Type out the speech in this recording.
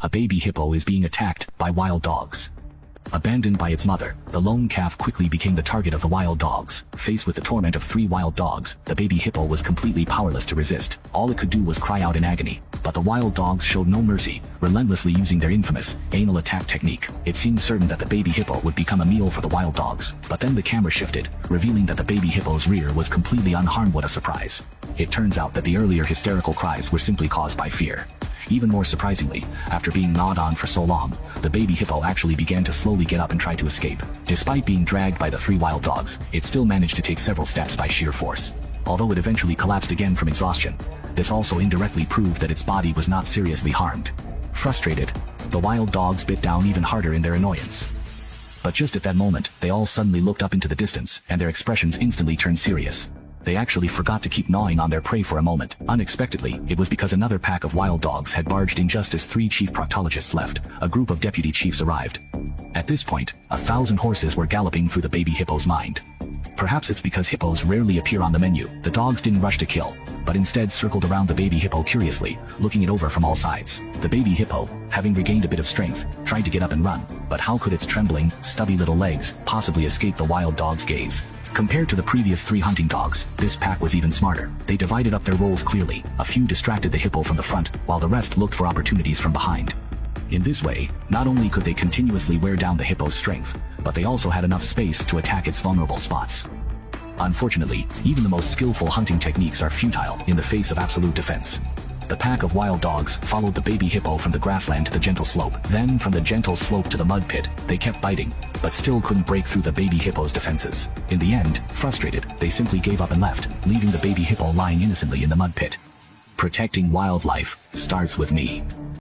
A baby hippo is being attacked by wild dogs. Abandoned by its mother, the lone calf quickly became the target of the wild dogs. Faced with the torment of 3 wild dogs, the baby hippo was completely powerless to resist. All it could do was cry out in agony. But the wild dogs showed no mercy, relentlessly using their infamous anal attack technique. It seemed certain that the baby hippo would become a meal for the wild dogs. But then the camera shifted, revealing that the baby hippo's rear was completely unharmed. What a surprise. It turns out that the earlier hysterical cries were simply caused by fear. Even more surprisingly, after being gnawed on for so long, the baby hippo actually began to slowly get up and try to escape. Despite being dragged by the 3 wild dogs, it still managed to take several steps by sheer force. Although it eventually collapsed again from exhaustion, this also indirectly proved that its body was not seriously harmed. Frustrated, the wild dogs bit down even harder in their annoyance. But just at that moment, they all suddenly looked up into the distance, and their expressions instantly turned serious. They actually forgot to keep gnawing on their prey for a moment. Unexpectedly, it was because another pack of wild dogs had barged in just as 3 chief proctologists left. A group of deputy chiefs arrived. At this point, 1,000 horses were galloping through the baby hippo's mind. Perhaps it's because hippos rarely appear on the menu. The dogs didn't rush to kill, but instead circled around the baby hippo curiously, looking it over from all sides. The baby hippo, having regained a bit of strength, tried to get up and run, but how could its trembling, stubby little legs possibly escape the wild dog's gaze? Compared to the previous 3 hunting dogs, this pack was even smarter. They divided up their roles clearly. A few distracted the hippo from the front, while the rest looked for opportunities from behind. In this way, not only could they continuously wear down the hippo's strength, but they also had enough space to attack its vulnerable spots. Unfortunately, even the most skillful hunting techniques are futile in the face of absolute defense. The pack of wild dogs followed the baby hippo from the grassland to the gentle slope. Then from the gentle slope to the mud pit, they kept biting, but still couldn't break through the baby hippo's defenses. In the end, frustrated, they simply gave up and left, leaving the baby hippo lying innocently in the mud pit. Protecting wildlife starts with me.